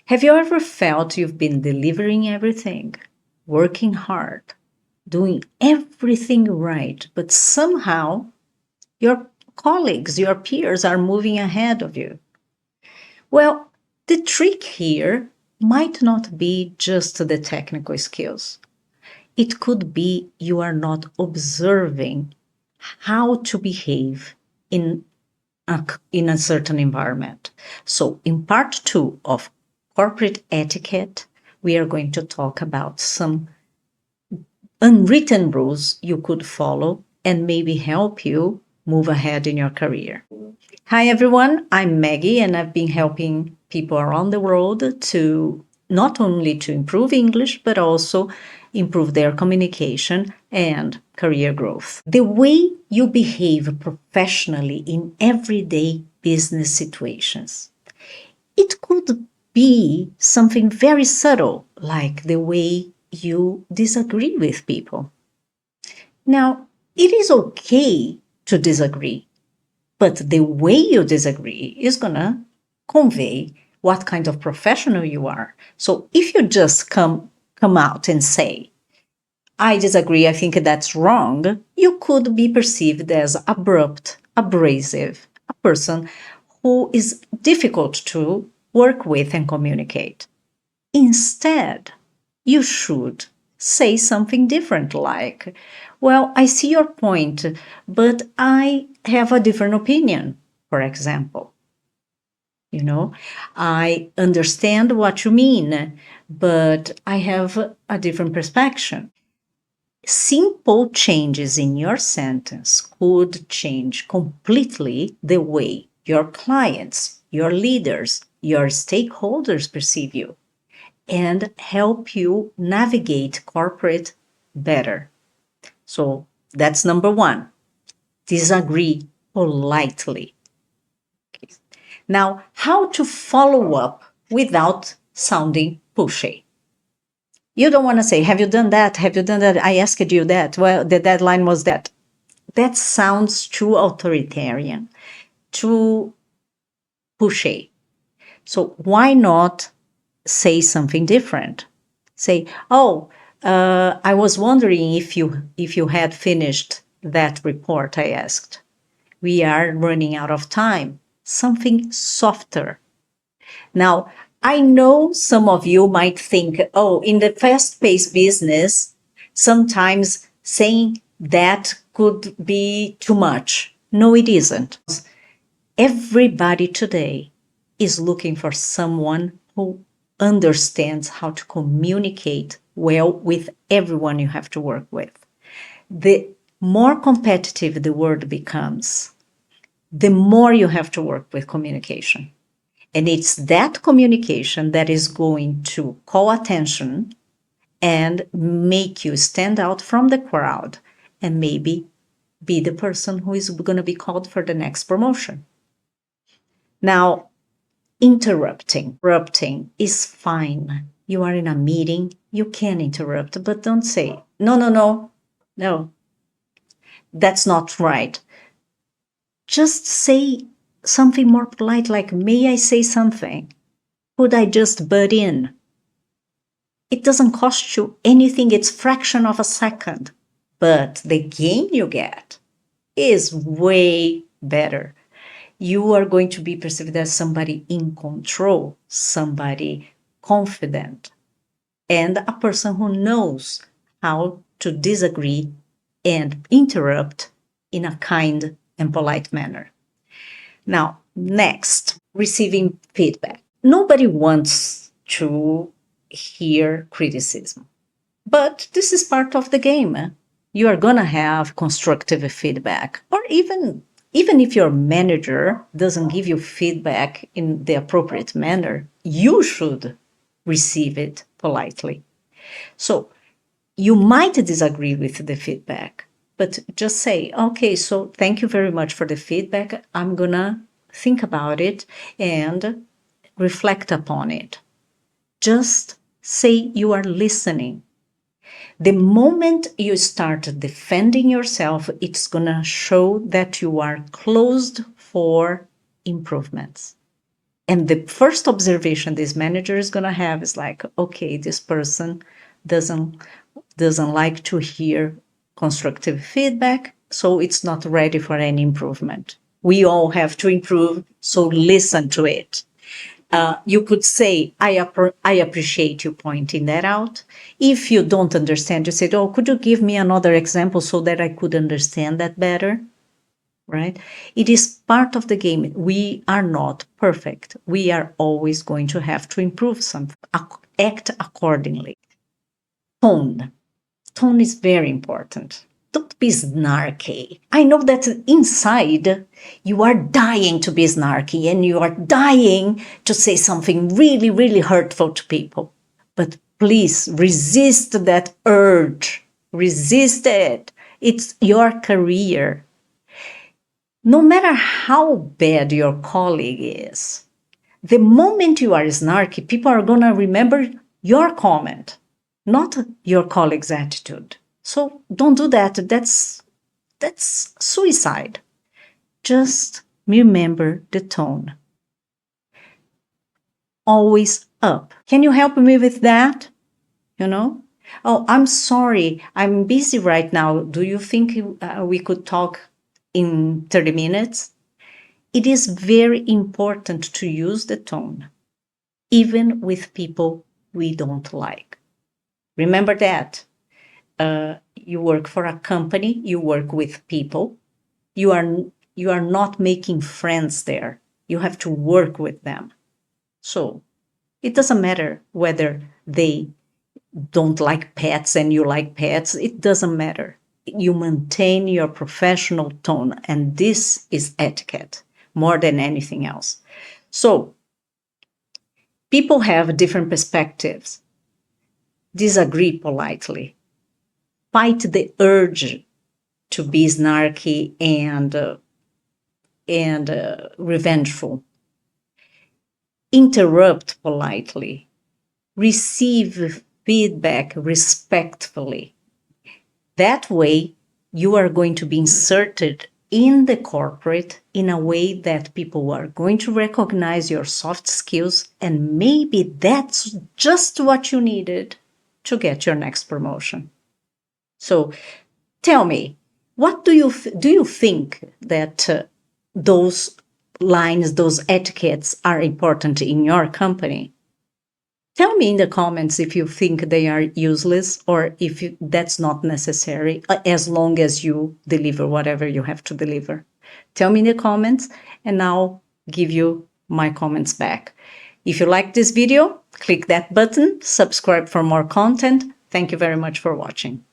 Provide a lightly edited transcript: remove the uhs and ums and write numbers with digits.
Have you ever felt you've been delivering everything, working hard, doing everything right, but somehow your colleagues, your peers are moving ahead of you? Well, the trick here might not be just the technical skills. It could be you are not observing how to behave in in a certain environment. So, in part two of corporate etiquette, we are going to talk about some unwritten rules you could follow and maybe help you move ahead in your career. Hi, everyone. I'm Maggie, and I've been helping people around the world to not only to improve English, but also improve their communication and career growth. The way you behave professionally in everyday business situations. It could be something very subtle, like the way you disagree with people. Now, it is okay to disagree, but the way you disagree is going to convey what kind of professional you are. So if you just come out and say, I disagree, I think that's wrong, you could be perceived as abrupt, abrasive, a person who is difficult to work with and communicate. Instead, you should say something different, like, well, I see your point, but I have a different opinion, for example. I understand what you mean, but I have a different perspective. Simple changes in your sentence could change completely the way your clients, your leaders, your stakeholders perceive you and help you navigate corporate better. So that's number one. Disagree politely. Okay. Now, how to follow up without sounding pushy. You don't want to say, have you done that? Have you done that? I asked you that. Well, the deadline was that. That sounds too authoritarian, too pushy. So why not say something different? Say, oh, I was wondering if you had finished that report I asked. We are running out of time. Something softer. Now, I know some of you might think, oh, in the fast-paced business, sometimes saying that could be too much. No, it isn't. Everybody today is looking for someone who understands how to communicate well with everyone you have to work with. The more competitive the world becomes, the more you have to work with communication. And it's that communication that is going to call attention and make you stand out from the crowd and maybe be the person who is going to be called for the next promotion. Now, interrupting is fine. You are in a meeting, you can interrupt, but don't say, no, that's not right. Just say something more polite, like, may I say something? Could I just butt in? It doesn't cost you anything, it's fraction of a second. But the gain you get is way better. You are going to be perceived as somebody in control, somebody confident, and a person who knows how to disagree and interrupt in a kind and polite manner. Now, next, receiving feedback. Nobody wants to hear criticism, but this is part of the game. You are going to have constructive feedback, or even if your manager doesn't give you feedback in the appropriate manner, you should receive it politely. So you might disagree with the feedback, but just say, okay, so thank you very much for the feedback. I'm going to think about it and reflect upon it. Just say you are listening. The moment you start defending yourself, it's going to show that you are closed for improvements. And the first observation this manager is going to have is like, okay, this person doesn't like to hear constructive feedback, so it's not ready for any improvement. We all have to improve, so listen to it. You could say, I appreciate you pointing that out. If you don't understand, you say, oh, could you give me another example so that I could understand that better? Right? It is part of the game. We are not perfect. We are always going to have to improve something, act accordingly. Tone. Tone is very important. Don't be snarky. I know that inside you are dying to be snarky and you are dying to say something really, really hurtful to people. But please resist that urge. Resist it. It's your career. No matter how bad your colleague is, the moment you are snarky, people are going to remember your comment, not your colleague's attitude. So don't do that. That's suicide. Just remember the tone. Always up. Can you help me with that? Oh, I'm sorry. I'm busy right now. Do you think we could talk in 30 minutes? It is very important to use the tone, even with people we don't like. Remember that. You work for a company, you work with people. You are not making friends there. You have to work with them. So it doesn't matter whether they don't like pets and you like pets. It doesn't matter. You maintain your professional tone, and this is etiquette more than anything else. So people have different perspectives. Disagree politely. Fight the urge to be snarky and revengeful. Interrupt politely. Receive feedback respectfully. That way, you are going to be inserted in the corporate in a way that people are going to recognize your soft skills, and maybe that's just what you needed to get your next promotion. So tell me, what do you think that those lines, those etiquettes are important in your company? Tell me in the comments if you think they are useless or if that's not necessary, as long as you deliver whatever you have to deliver. Tell me in the comments and I'll give you my comments back. If you like this video, click that button, subscribe for more content. Thank you very much for watching.